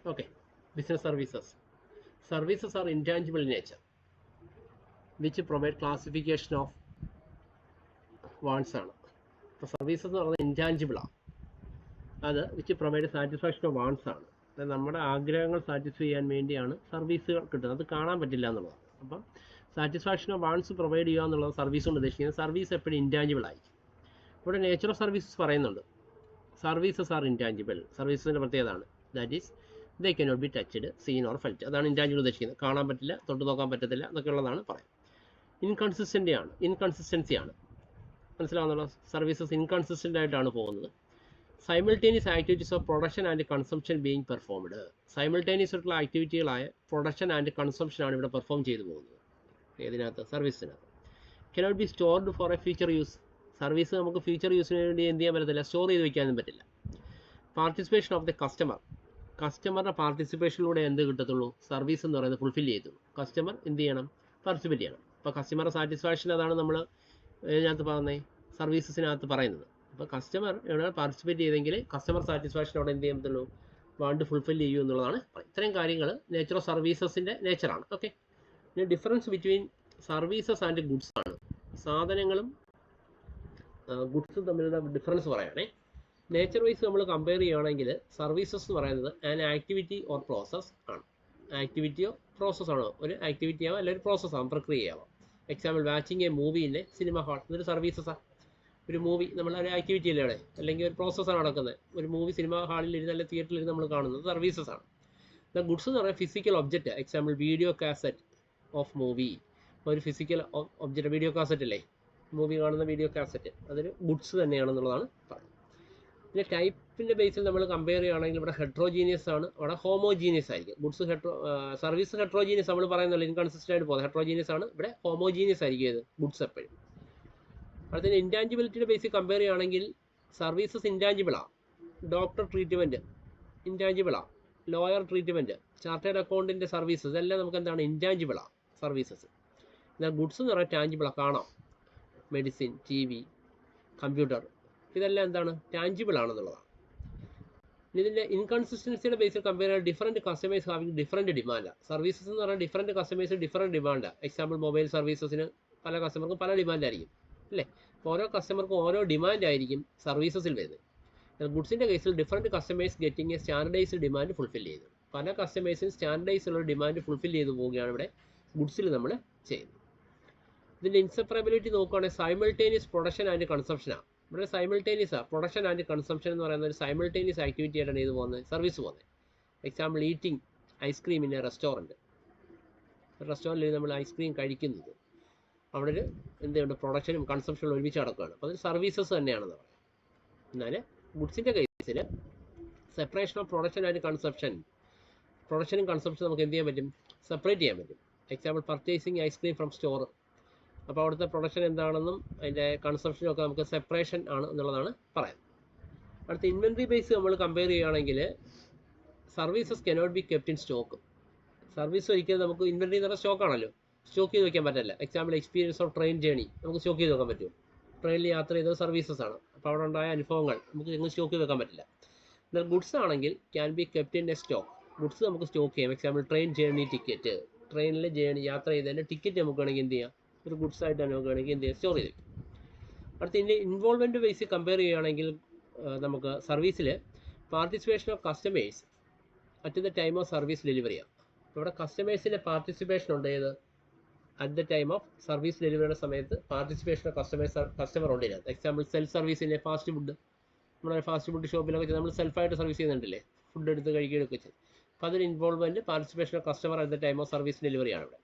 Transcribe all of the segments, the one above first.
Okay, business services. Services are intangible in nature, which provide classification of wants ആണ്. അപ്പോൾ services എന്ന് പറയുന്നത് intangible ആണ്. അത് which provide satisfaction of wants ആണ്. അതായത് നമ്മുടെ ആഗ്രഹങ്ങൾ സാറ്റിസ്ഫൈ ചെയ്യാൻ വേണ്ടിയാണ് സർവീസുകൾ കിട്ടുന്നത്. അത് കാണാൻ പറ്റില്ല എന്നുള്ളതാണ്. അപ്പം സാറ്റിസ്ഫാക്ഷൻ ഓഫ് വാൺസ് പ്രൊവൈഡ് ചെയ്യുക എന്നുള്ളത് സർവീസ് കൊണ്ട് ഉദ്ദേശിക്കുന്നത് സർവീസ് എപ്പോഴും ഇൻറ്റാഞ്ചിബിൾ ആയിരിക്കും. ഇവിടെ നേച്ചർ ഓഫ് സർവീസസ് പറയുന്നുണ്ട്. Services are intangible. സർവീസസിൻ്റെ പ്രത്യേകതയാണ് that is they cannot be touched, seen or felt. അതാണ് ഇൻറ്റാഞ്ചിബിൾ ഉദ്ദേശിക്കുന്നത്. കാണാൻ പറ്റില്ല, തൊട്ട് നോക്കാൻ പറ്റത്തില്ല എന്നൊക്കെ ഉള്ളതാണ് പറയാം. ഇൻകൺസിസ്റ്റൻസിയാണ് മനസ്സിലാവുന്നുള്ള. സർവീസസ് ഇൻകൺസിസ്റ്റൻ്റ് ആയിട്ടാണ് പോകുന്നത്. Simultaneous activities of production and consumption being performed. Simultaneous ആയിട്ടുള്ള ആക്ടിവിറ്റികളായ പ്രൊഡക്ഷൻ ആൻഡ് കൺസംഷനാണ് ഇവിടെ പെർഫോം ചെയ്തു പോകുന്നത്. ഇതിനകത്ത് സർവീസിനകത്ത് cannot be stored for a future use. Service നമുക്ക് ഫ്യൂച്ചർ യൂസിന് വേണ്ടി എന്ത് ചെയ്യാൻ പറ്റത്തില്ല, സ്റ്റോർ ചെയ്ത് വയ്ക്കാനും പറ്റില്ല. പാർട്ടിസിപ്പേഷൻ ഓഫ് ദ കസ്റ്റമറുടെ പാർട്ടിസിപ്പേഷനിലൂടെ എന്ത് കിട്ടത്തുള്ളൂ, സർവീസ് എന്ന് പറയുന്നത് ഫുൾഫിൽ ചെയ്തുള്ളൂ. കസ്റ്റമർ എന്ത് ചെയ്യണം, പാർട്ടിസിപ്പേറ്റ് ചെയ്യണം. അപ്പോൾ കസ്റ്റമറുടെ സാറ്റിസ്ഫാക്ഷൻ അതാണ് നമ്മൾ ഇതിനകത്ത് പറഞ്ഞത്, സർവീസസിനകത്ത് പറയുന്നത്. അപ്പോൾ കസ്റ്റമർ എവിടെ പാർട്ടിസിപ്പേറ്റ് ചെയ്തെങ്കിൽ കസ്റ്റമർ സാറ്റിസ്ഫാക്ഷൻ അവിടെ എന്ത് ചെയ്യാൻ പറ്റുള്ളൂ, വാണ്ട് ഫുൾഫിൽ ചെയ്യൂ എന്നുള്ളതാണ്. ഇത്രയും കാര്യങ്ങൾ നേച്ചർ ഓഫ് സർവീസസിൻ്റെ നേച്ചറാണ്. ഓക്കെ, ഇനി difference between services and goods ആണ്. സാധനങ്ങളും ഗുഡ്സും തമ്മിലുള്ള ഡിഫറൻസ് പറയുകയാണേ. നേച്ചർ വൈസ് നമ്മൾ കമ്പയർ ചെയ്യുകയാണെങ്കിൽ സർവീസസ് എന്ന് പറയുന്നത് ആൻ ആക്ടിവിറ്റി ഓർ പ്രോസസ് ആണ്. ആക്ടിവിറ്റിയോ പ്രോസസ് ആണോ, ഒരു ആക്ടിവിറ്റി ആവാം അല്ലെങ്കിൽ ഒരു പ്രോസസ് ആവാം, പ്രക്രിയയാവാം. Example watching a movie in a cinema hall, ഇതൊരു സർവീസസാണ്. ഒരു മൂവി നമ്മളൊരു ആക്ടിവിറ്റി അല്ലേ അവിടെ, അല്ലെങ്കിൽ ഒരു പ്രോസസ്സാണ് നടക്കുന്നത്. ഒരു മൂവി സിനിമ ഹാളിൽ ഇരുന്ന് അല്ലെങ്കിൽ തിയേറ്ററിൽ ഇരുന്ന് നമ്മൾ കാണുന്നത് സർവീസസ് ആണ്. ഗുഡ്സ് എന്ന് പറയുന്നത് physical object. Example video cassette of movie, ഒരു ഫിസിക്കൽ ഒബ്ജക്റ്റ്, വീഡിയോ കാസറ്റ് അല്ലേ, മൂവി കാണുന്ന വീഡിയോ കാസറ്റ്, അതൊരു ഗുഡ്സ് തന്നെയാണെന്നുള്ളതാണ് പറയുന്നത്. പിന്നെ ടൈപ്പിൻ്റെ ബേസിൽ നമ്മൾ കമ്പയർ ചെയ്യുകയാണെങ്കിൽ ഇവിടെ ഹെട്രോജീനിയസ് ആണ്, അവിടെ ഹോമോജീനിയസ് ആയിരിക്കും. ഗുഡ്സ് സർവീസ് ഹെട്രോജീനിയസ് നമ്മൾ പറയുന്നില്ല, ഇൻകൺസിസ്റ്റൻ്റ് ആയിട്ട് പോകുന്നത്. ഹെട്രോജീനിയസ് ആണ്, ഇവിടെ ഹോമോജീനിയസ് ആയിരിക്കും ഇത് ഗുഡ്സ് എപ്പോഴും. അടുത്തത് ഇൻറ്റാഞ്ചിബിലിറ്റിയുടെ ബേസിൽ കമ്പയർ ചെയ്യുകയാണെങ്കിൽ സർവീസസ് ഇൻറ്റാഞ്ചിബിളാണ്. ഡോക്ടർ ട്രീറ്റ്മെൻറ്റ് ഇൻറ്റാഞ്ചിബിളാണ്, ലോയർ ട്രീറ്റ്മെൻറ്റ്, ചാർട്ടേഡ് അക്കൗണ്ടിൻ്റെ സർവീസസ് ഇതെല്ലാം നമുക്ക് എന്താണ്, ഇൻറ്റാഞ്ചിബിളാണ് സർവീസസ്. എന്നാൽ ഗുഡ്സ് എന്ന് പറഞ്ഞാൽ ടാഞ്ചിബിളാണ്, കാണാം. മെഡിസിൻ, ടി വി, കമ്പ്യൂട്ടർ, ഇതെല്ലാം എന്താണ്, ടാഞ്ചിബിൾ ആണെന്നുള്ളതാണ്. ഇതിൻ്റെ ഇൻകൺസിസ്റ്റൻസിയുടെ ബേസിൽ കമ്പയർ ചെയ്യാൻ ഡിഫറൻറ്റ് കസ്റ്റമേഴ്സ് ഹാവിങ് ഡിഫറൻറ്റ് ഡിമാൻഡാണ്. സർവീസസ് എന്ന് പറഞ്ഞാൽ ഡിഫറൻറ്റ് കസ്റ്റമേഴ്സ് ഡിഫറൻറ്റ് ഡിമാൻഡാണ്. എക്സാമ്പിൾ മൊബൈൽ സർവീസസിന് പല കസ്റ്റമർക്കും പല ഡിമാൻഡായിരിക്കും അല്ലേ. ഓരോ കസ്റ്റമർക്കും ഓരോ ഡിമാൻഡ് ആയിരിക്കും സർവീസസിൽ വരുന്നത്. ഗുഡ്സിൻ്റെ കേസിൽ different customers getting a standardised demand fulfil ചെയ്തു. പല കസ്റ്റമേഴ്സിനും സ്റ്റാൻഡർഡൈസ് ഉള്ള ഡിമാൻഡ് ഫുൾഫിൽ ചെയ്തു പോവുകയാണ് ഇവിടെ ഗുഡ്സിൽ നമ്മൾ ചെയ്യുന്നത്. ഇതിൻ്റെ ഇൻസെപ്പറബിലിറ്റി നോക്കുകയാണെങ്കിൽ സൈമിൾട്ടേനിയസ് പ്രൊഡക്ഷൻ ആൻഡ് കൺസംഷനാണ്. ഇവിടെ സൈമിൾട്ടേനിയസ് പ്രൊഡക്ഷൻ ആൻഡ് കൺസംഷൻ എന്ന് പറയുന്ന ഒരു സൈമിൾട്ടേനിയസ് ആക്ടിവിറ്റി ആയിട്ടാണ് ഇത് പോകുന്നത്, സർവീസ് പോകുന്നത്. Example eating ice cream in A restaurant. റെസ്റ്റോറൻറ്റിൽ നമ്മൾ ഐസ്ക്രീം കഴിക്കുന്നത്, അവിടെ ഒരു എന്തുണ്ട്, പ്രൊഡക്ഷനും കൺസംഷനും ഒരുമിച്ച് നടക്കുകയാണ്. അപ്പോൾ അത് സർവീസസ് തന്നെയാണെന്ന് പറയാം. എന്നാൽ ഗുഡ്സിൻ്റെ കേസിൽ separation of production and consumption, പ്രൊഡക്ഷനും കൺസംഷനും നമുക്ക് എന്ത് ചെയ്യാൻ പറ്റും, സെപ്പറേറ്റ് ചെയ്യാൻ പറ്റും. Example purchasing ice cream from store. അപ്പോൾ അവിടുത്തെ പ്രൊഡക്ഷൻ എന്താണെന്നും അതിൻ്റെ കൺസംഷനും ഒക്കെ നമുക്ക് സെപ്പറേഷൻ ആണ് എന്നുള്ളതാണ് പറയാം. അടുത്ത ഇൻവെൻട്രി ബേസ് നമ്മൾ കമ്പയർ ചെയ്യുകയാണെങ്കിൽ services cannot be kept in stock. Service ഒരിക്കലും നമുക്ക് ഇൻവെൻട്രി എന്ന് പറഞ്ഞാൽ സ്റ്റോക്കാണല്ലോ, സ്റ്റോക്ക് ചെയ്ത് വയ്ക്കാൻ പറ്റില്ല. Example experience of train journey, നമുക്ക് സ്റ്റോക്ക് ചെയ്ത് വെക്കാൻ പറ്റും. ട്രെയിനിൽ യാത്ര ചെയ്തത് സർവീസസ് ആണ്. അപ്പോൾ അവിടെ ഉണ്ടായ അനുഭവങ്ങൾ നമുക്ക് എങ്ങനെ സ്റ്റോക്ക് ചെയ്ത് വെക്കാൻ പറ്റില്ല. എന്നാൽ ഗുഡ്സ് ആണെങ്കിൽ can be kept in A stock. Goods നമുക്ക് സ്റ്റോക്ക് ചെയ്യാം. എക്സാമ്പിൾ ട്രെയിൻ ജേണി ടിക്കറ്റ്, ട്രെയിനിലെ ജേണി യാത്ര ചെയ്തതിൻ്റെ ടിക്കറ്റ് നമുക്ക് വേണമെങ്കിൽ എന്ത് ചെയ്യാം, ഒരു ഗുഡ്സ് ആയിട്ട് നമുക്ക് വേണമെങ്കിൽ എന്ത് ചെയ്യാം, സ്റ്റോർ ചെയ്ത് വയ്ക്കും. അടുത്ത ഇതിൻ്റെ ഇൻവോൾവ്മെൻറ്റ് ബേസിൽ കമ്പയർ ചെയ്യുകയാണെങ്കിൽ നമുക്ക് സർവീസിൽ participation of customers at the time of service ഡെലിവറിയാണ്. ഇവിടെ കസ്റ്റമേഴ്സിൻ്റെ പാർട്ടിസിപ്പേഷൻ ഉണ്ട്. ഏത്, at the time of service ഡെലിവറിയുടെ സമയത്ത് പാർട്ടിസിപ്പേഷൻ ഓഫ് കസ്റ്റമർ ഉണ്ട് ഇതിനകത്ത്. എക്സാമ്പിൾ സെൽഫ് സർവീസിൻ്റെ ഫാസ്റ്റ് ഫുഡ്, നമ്മുടെ ഫാസ്റ്റ് ഫുഡ് ഷോപ്പിലൊക്കെ നമ്മൾ സെൽഫായിട്ട് സർവീസ് ചെയ്യുന്നുണ്ടല്ലേ, ഫുഡ് എടുത്ത് കഴിക്കുകയൊക്കെ ചെയ്യും. അപ്പോൾ അതിന് involvement participation of customer at the time of service ഡെലിവറിയാണ് ഇവിടെ.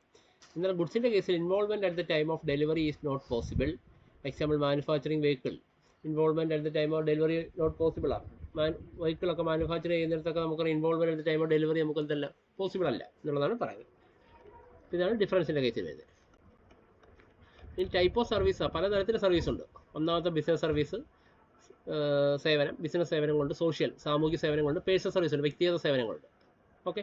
എന്നാൽ ഗുഡ്സിൻ്റെ കേസിൽ involvement at the time of delivery is not possible. Example manufacturing vehicle, involvement at the time of delivery not possible ആണ്. വെഹിക്കിളൊക്കെ മാനുഫാക്ചർ ചെയ്യുന്നിടത്തൊക്കെ നമുക്ക് involvement at the time of delivery നമുക്ക് എന്തല്ല പോസിബിൾ അല്ല എന്നുള്ളതാണ് പറയുന്നത്. ഇതാണ് ഡിഫറൻസിൻ്റെ കേസിൽ വരുന്നത്. ഇനി ടൈപ്പ് ഓഫ് സർവീസ്, പലതരത്തിലുള്ള സർവീസ് ഉണ്ട്. ഒന്നാമത്തെ ബിസിനസ് സർവീസ്, സേവനം, ബിസിനസ് സേവനങ്ങളുണ്ട്. സോഷ്യൽ, സാമൂഹിക സേവനങ്ങളുണ്ട്. പേഴ്സണൽ സർവീസ് ഉണ്ട്, വ്യക്തിഗത സേവനങ്ങളുണ്ട്. ഓക്കെ,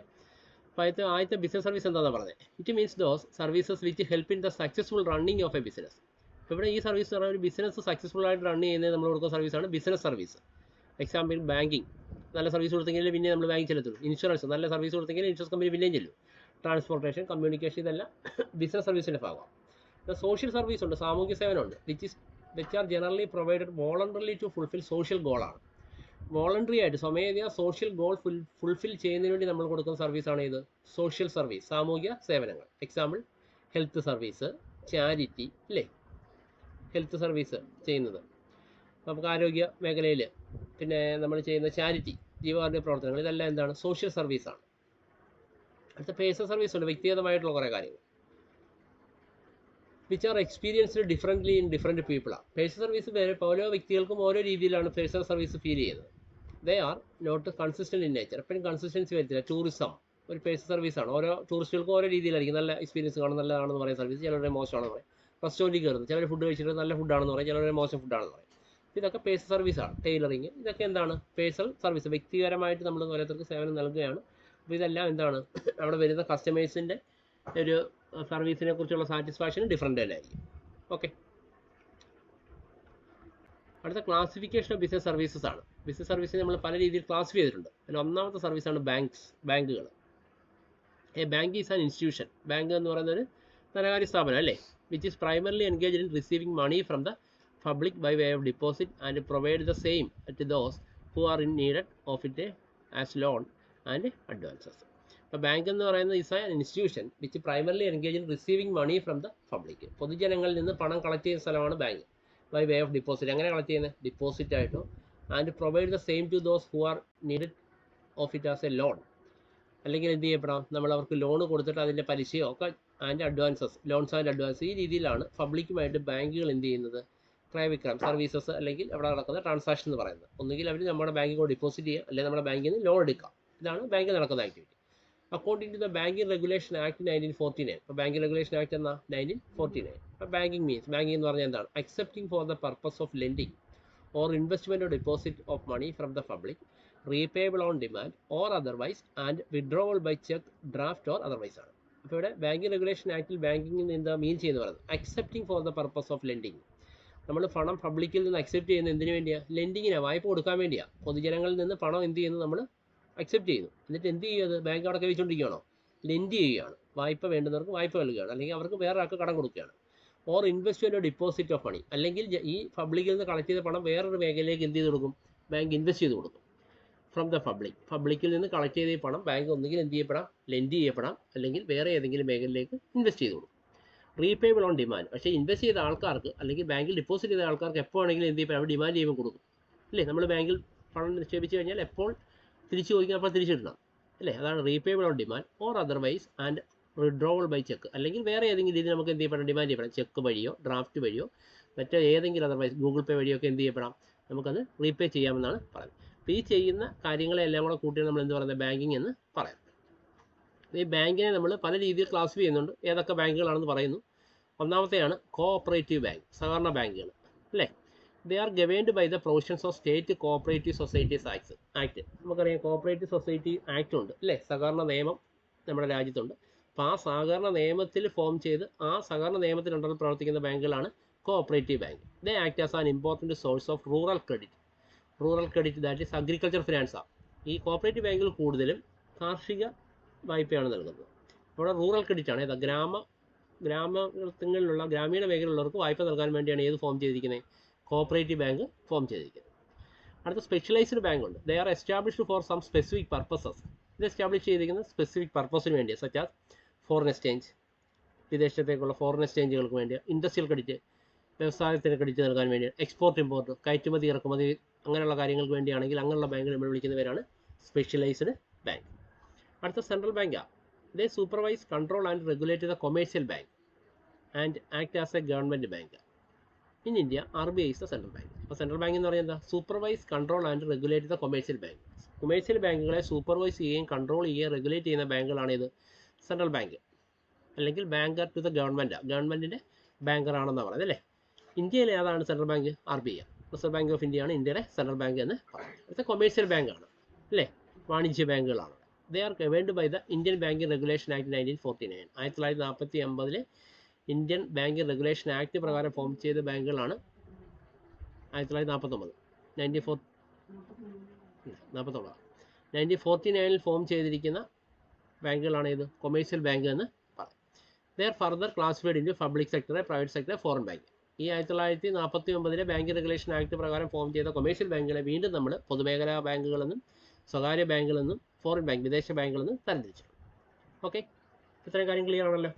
അപ്പോൾ ആദ്യത്തെ ബിസിനസ് സർവീസ് എന്താണെന്ന് പറഞ്ഞത്, it means those services which help in the successful running of A business. അപ്പോൾ ഇവിടെ ഈ സർവീസ് പറഞ്ഞാൽ ഒരു ബിസിനസ് സക്സസ്ഫുൾ ആയിട്ട് റൺ ചെയ്യുന്നത് നമ്മൾ കൊടുക്കുന്ന സർവീസാണ് ബിസിനസ് സർവീസ്. എക്സാമ്പിൾ ബാങ്കിങ്, നല്ല സർവീസ് കൊടുത്തെങ്കിൽ പിന്നെ നമ്മൾ ബാങ്കിൽ ചെല്ലത്തുള്ളൂ. ഇൻഷുറൻസ് നല്ല സർവീസ് കൊടുത്തെങ്കിൽ ഇൻഷുറൻസ് കമ്പനി പിന്നെയും ചെല്ലും. ട്രാൻസ്പോർട്ടേഷൻ, കമ്മ്യൂണിക്കേഷൻ, ഇതെല്ലാം ബിസിനസ് സർവീസിൻ്റെ ഭാഗമാണ്. സോഷ്യൽ സർവീസ് ഉണ്ട്, സാമൂഹ്യ സേവനമുണ്ട്, which are generally provided voluntarily to fulfil social ഗോളാണ്. വോളണ്ടറി ആയിട്ട് സ്വമേധയാ സോഷ്യൽ ഗോൾ ഫുൾഫിൽ ചെയ്യുന്നതിന് വേണ്ടി നമ്മൾ കൊടുക്കുന്ന സർവീസാണ് ഇത് സോഷ്യൽ സർവീസ്, സാമൂഹ്യ സേവനങ്ങൾ. എക്സാമ്പിൾ ഹെൽത്ത് സർവീസ്, ചാരിറ്റി, അല്ലേ? ഹെൽത്ത് സർവീസ് ചെയ്യുന്നത് നമുക്ക് ആരോഗ്യ മേഖലയിൽ, പിന്നെ നമ്മൾ ചെയ്യുന്ന ചാരിറ്റി, ജീവകാരുണ്യ പ്രവർത്തനങ്ങൾ, ഇതെല്ലാം എന്താണ്? സോഷ്യൽ സർവീസാണ്. അടുത്ത പേഴ്സണൽ സർവീസ് ഉണ്ട്, വ്യക്തിഗതമായിട്ടുള്ള കുറേ കാര്യങ്ങൾ. Which are experienced differently in different പീപ്പിളാണ്. പേഴ്സണൽ സർവീസ് ഓരോ വ്യക്തികൾക്കും ഓരോ രീതിയിലാണ് പേഴ്സണൽ സർവീസ് ഫീൽ ചെയ്യുന്നത്. They are not consistent in nature. എപ്പോഴും കൺസിസ്റ്റൻസി വരത്തില്ല. ടൂറിസം ഒരു പേഴ്സണൽ സർവീസാണ്. ഓരോ ടൂറിസ്റ്റുകൾക്കും ഓരോ രീതിയിലായിരിക്കും. നല്ല എക്സ്പീരിയൻസ് കാണും, നല്ലതാണെന്ന് പറയുന്ന സർവീസ്, ചിലരുടെ മോശമാണെന്ന് പറയും. റെസ്റ്റോറൻറ്റിൽ കയറുന്നത്, ചിലർ ഫുഡ് കഴിച്ചിട്ട് നല്ല ഫുഡാണെന്ന് പറയും, ചിലരുടെ മോശം ഫുഡാണെന്ന് പറയും. ഇതൊക്കെ പേഴ്സണൽ സർവീസാണ്. ടൈലറിങ്, ഇതൊക്കെ എന്താണ്? Personal service. വ്യക്തിപരമായിട്ട് നമ്മൾ ഓരോരുത്തർക്ക് സേവനം നൽകുകയാണ്. അപ്പോൾ ഇതെല്ലാം എന്താണ്? അവിടെ വരുന്ന കസ്റ്റമേഴ്സിൻ്റെ ഒരു സർവീസിനെ കുറിച്ചുള്ള സാറ്റിസ്ഫാക്ഷൻ ഡിഫറെൻ്റ് തന്നെ ആയിരിക്കും. ഓക്കെ, അടുത്ത ക്ലാസിഫിക്കേഷൻ ഓഫ് ബിസിനസ് സർവീസസ് ആണ്. ബിസിനസ് സർവീസിനെ നമ്മൾ പല രീതിയിൽ ക്ലാസിഫൈ ചെയ്തിട്ടുണ്ട്. അതിൽ ഒന്നാമത്തെ സർവീസാണ് ബാങ്കുകൾ. Bank is an institution. Bank എന്ന് പറയുന്ന ഒരു ധനകാര്യ സ്ഥാപനം, അല്ലേ? Which is primarily engaged in receiving money from the public by way of deposit and provide the same to those who are in needed of it as loan and advances. അപ്പോൾ bank എന്ന് പറയുന്നത് is an institution which primarily engage in receiving money from the public. പൊതുജനങ്ങളിൽ നിന്ന് പണം collect ചെയ്യുന്ന സ്ഥലമാണ് bank. By way of deposit. എങ്ങനെ collect ചെയ്യുന്നത്? ഡിപ്പോസിറ്റ് ആയിട്ടോ. And provide the same to those who are needed of it as a loan. അല്ലെങ്കിൽ എന്ത് ചെയ്യപ്പെടാം? നമ്മൾ അവർക്ക് ലോൺ കൊടുത്തിട്ട് അതിൻ്റെ പലിശയോ ഒക്കെ, and advances, loans and advance. ഈ രീതിയിലാണ് പബ്ലിക്കുമായിട്ട് ബാങ്കുകൾ എന്ത് ചെയ്യുന്നത്? ക്രയവിക്രയം, സർവീസസ്, അല്ലെങ്കിൽ അവിടെ നടക്കുന്ന ട്രാൻസാക്ഷൻ എന്ന് പറയുന്നത്. ഒന്നുകിൽ അവർ നമ്മുടെ ബാങ്കിൽ കൂടെ ഡിപ്പോസിറ്റ് ചെയ്യുക, അല്ലെങ്കിൽ നമ്മുടെ ബാങ്കിൽ നിന്ന് ലോൺ എടുക്കാം. ഇതാണ് ബാങ്കിൽ നടക്കുന്ന activity. According to the banking regulation act 1949. അപ്പോൾ ബാങ്കിങ് റെഗുലേഷൻ ആക്ട് എന്നാ? 1949. അപ്പോൾ ബാങ്കിങ് മീൻസ്, ബാങ്കിങ് എന്ന് പറഞ്ഞാൽ എന്താണ്? Accepting for the purpose of lending or investment or deposit of money from the public, repayable on demand or otherwise, and withdrawal by cheque, draft or otherwise ആണ്. അപ്പോൾ ഇവിടെ banking regulation ആക്ടിൽ ബാങ്കിങ്ങിൽ എന്താ മീൻ ചെയ്യുന്നത് പറയുന്നത്? Accepting for the purpose of lending. നമ്മൾ പണം പബ്ലിക്കിൽ നിന്ന് അക്സെപ്റ്റ് ചെയ്യുന്നത് എന്തിനു വേണ്ടിയാണ്? ലെൻഡിങ്ങിനാണ്, വായ്പ കൊടുക്കാൻ വേണ്ടിയാണ്. പൊതുജനങ്ങളിൽ നിന്ന് പണം എന്ത് ചെയ്യുന്നു? നമ്മൾ അക്സെപ്റ്റ് ചെയ്യുന്നു. എന്നിട്ട് എന്ത് ചെയ്യുന്നത്? ബാങ്ക് അവിടെ കൈവച്ചുകൊണ്ടിരിക്കുകയാണോ? ലെൻഡ് ചെയ്യുകയാണ്. വായ്പ വേണ്ടുന്നവർക്ക് വായ്പ നൽകുകയാണ്, അല്ലെങ്കിൽ അവർക്ക് വേറെ ആൾക്ക് കടം കൊടുക്കുകയാണ്. Or investment deposit of money, അല്ലെങ്കിൽ ഈ പബ്ലിക്കിൽ നിന്ന് കളക്ട് ചെയ്ത പണം വേറൊരു മേഖലയിലേക്ക് എന്ത് ചെയ്ത് കൊടുക്കും? ബാങ്ക് ഇൻവെസ്റ്റ് ചെയ്ത് കൊടുക്കും. ഫ്രം ദ പബ്ലിക്കിൽ നിന്ന് കളക്ട് ചെയ്ത ഈ പണം ബാങ്ക് ഒന്നുകിൽ എന്ത് ചെയ്യപ്പെടാം? ലെൻഡ് ചെയ്യപ്പെടാം, അല്ലെങ്കിൽ വേറെ ഏതെങ്കിലും മേഖലയിലേക്ക് ഇൻവെസ്റ്റ് ചെയ്ത് കൊടുക്കും. Repayable on demand. പക്ഷേ ഇൻവെസ്റ്റ് ചെയ്ത ആൾക്കാർക്ക്, അല്ലെങ്കിൽ ബാങ്കിൽ ഡെപ്പോസിറ്റ് ചെയ്ത ആൾക്കാർക്ക് എപ്പോൾ ആണെങ്കിലും എന്ത് ചെയ്യും? അവർ ഡിമാൻഡ് ചെയ്യുമ്പോൾ കൊടുക്കും, അല്ലേ? നമ്മൾ ബാങ്കിൽ പണം നിക്ഷേപിച്ച് കഴിഞ്ഞാൽ എപ്പോൾ തിരിച്ചു ചോദിക്കുക, അപ്പോൾ തിരിച്ചിടണം, അല്ലേ? അതാണ് repayable on demand or otherwise, and withdrawal by cheque. അല്ലെങ്കിൽ വേറെ ഏതെങ്കിലും രീതിയിൽ നമുക്ക് എന്ത് ചെയ്യപ്പെടാം? ഡിമാൻഡ് ചെയ്യപ്പെടാം. ചെക്ക് വഴിയോ, ഡ്രാഫ്റ്റ് വഴിയോ, മറ്റേ ഏതെങ്കിലും അതർവൈസ് ഗൂഗിൾ പേ വഴിയോ ഒക്കെ എന്ത് ചെയ്യപ്പെടാം? നമുക്കത് റീപേ ചെയ്യാമെന്നാണ് പറയുന്നത്. അപ്പോൾ ഈ ചെയ്യുന്ന കാര്യങ്ങളെല്ലാം കൂടെ കൂട്ടിയാണ് നമ്മൾ എന്ത് പറയുന്നത്? ബാങ്കിങ് എന്ന് പറയുന്നത്. ഈ ബാങ്കിനെ നമ്മൾ പല രീതിയിൽ ക്ലാസിഫൈ ചെയ്യുന്നുണ്ട്. ഏതൊക്കെ ബാങ്കുകളാണെന്ന് പറയുന്നു. ഒന്നാമത്തെയാണ് കോഓപ്പറേറ്റീവ് ബാങ്ക്, സഹകരണ ബാങ്കുകൾ, അല്ലേ? They are governed by the provisions of state cooperative societies act. നമുക്കറിയാം കോഓപ്പറേറ്റീവ് സൊസൈറ്റി ആക്ട് ഉണ്ട്, അല്ലേ? സഹകരണ നിയമം നമ്മുടെ രാജ്യത്തുണ്ട്. അപ്പോൾ ആ സഹകരണ നിയമത്തിൽ ഫോം ചെയ്ത് ആ സഹകരണ നിയമത്തിനുണ്ടൽ പ്രവർത്തിക്കുന്ന ബാങ്കുകളാണ് cooperative bank. They act as an important source of rural credit that is agriculture ഫിനാൻസാണ്. ഈ കോഓപ്പറേറ്റീവ് ബാങ്കുകൾ കൂടുതലും കാർഷിക വായ്പയാണ് നൽകുന്നത്. അവിടെ റൂറൽ ക്രെഡിറ്റ് ആണ്. ഏതാ? ഗ്രാമങ്ങളിലുള്ള ഗ്രാമീണ മേഖലയിലുള്ളവർക്ക് വായ്പ നൽകാൻ വേണ്ടിയാണ് ഏത് ഫോം ചെയ്തിരിക്കുന്നത്? കോഓപ്പറേറ്റീവ് ബാങ്ക് ഫോം ചെയ്തിരിക്കുന്നത്. അടുത്ത സ്പെഷ്യലൈസ്ഡ് ബാങ്ക് ഉണ്ട്. They are established for some specific purposes. ഇത് എസ്റ്റാബ്ലിഷ് ചെയ്തിരിക്കുന്നത് സ്പെസിഫിക് പർപ്പസിന് വേണ്ടിയാണ്. സച്ച് ആസ് ഫോറിൻ എക്സ്ചേഞ്ച്, വിദേശത്തേക്കുള്ള ഫോറിൻ എക്സ്ചേഞ്ചുകൾക്ക് വേണ്ടിയാണ്. ഇൻഡസ്ട്രിയൽ ക്രെഡിറ്റ്, വ്യവസായത്തിന് ക്രെഡിറ്റ് നൽകാൻ വേണ്ടിയാണ്. എക്സ്പോർട്ട് ഇമ്പോർട്ട്, കയറ്റുമതി ഇറക്കുമതി, അങ്ങനെയുള്ള കാര്യങ്ങൾക്ക് വേണ്ടിയാണെങ്കിൽ അങ്ങനെയുള്ള ബാങ്കുകൾ നമ്മൾ വിളിക്കുന്നവരാണ് സ്പെഷ്യലൈസ്ഡ് ബാങ്ക്. അടുത്ത സെൻട്രൽ ബാങ്കാണ്. They supervise, control and regulate the commercial bank and act as a government bank. In India RBI is the central bank. അപ്പോൾ സെൻട്രൽ ബാങ്ക് എന്ന് പറയുന്നത് എന്താ? Supervise, control and regulate the commercial bank. Commercial ബാങ്കുകളെ supervise ചെയ്യുകയും control ചെയ്യുകയും regulate ചെയ്യുന്ന ബാങ്കുകളാണ് ഇത് സെൻട്രൽ ബാങ്ക്, അല്ലെങ്കിൽ ബാങ്കർ ടു ദ ഗവൺമെൻറ്റിൻ്റെ ബാങ്കറാണെന്നാണ് പറയുന്നത്, അല്ലേ? ഇന്ത്യയിലെ ഏതാണ് central bank? RBI. Reserve bank of ഇന്ത്യയാണ് ഇന്ത്യയുടെ സെൻട്രൽ ബാങ്ക് എന്ന് പറയുന്നത്. അടുത്ത കൊമേഴ്ഷ്യൽ ബാങ്കാണ്, അല്ലേ? വാണിജ്യ ബാങ്കുകളാണ്. They are governed by the Indian banking regulation act 1949. 1949 Indian banking regulation act പ്രകാരം ഫോം ചെയ്ത ബാങ്കുകളാണ് 1949 40 1949 ഫോം ചെയ്തിരിക്കുന്ന ബാങ്കുകളാണ് ഇത് കൊമേഴ്സ്യൽ ബാങ്ക് എന്ന് പറയും. There further classified in public sector, private sector, foreign bank. ഈ 1949 ബാങ്ക് റെഗുലേഷൻ ആക്ട് പ്രകാരം ഫോം ചെയ്ത കൊമേഴ്സ്യൽ ബാങ്കുകളെ വീണ്ടും നമ്മൾ പൊതുമേഖലാ ബാങ്കുകളെന്നും സ്വകാര്യ ബാങ്കുകളെന്നും ഫോറിൻ ബാങ്ക് വിദേശ ബാങ്കുകളെന്നും തരംതിരിച്ചിട്ടുണ്ട്. ഓക്കെ, ഇത്രയും കാര്യം ക്ലിയർ ആണല്ലോ.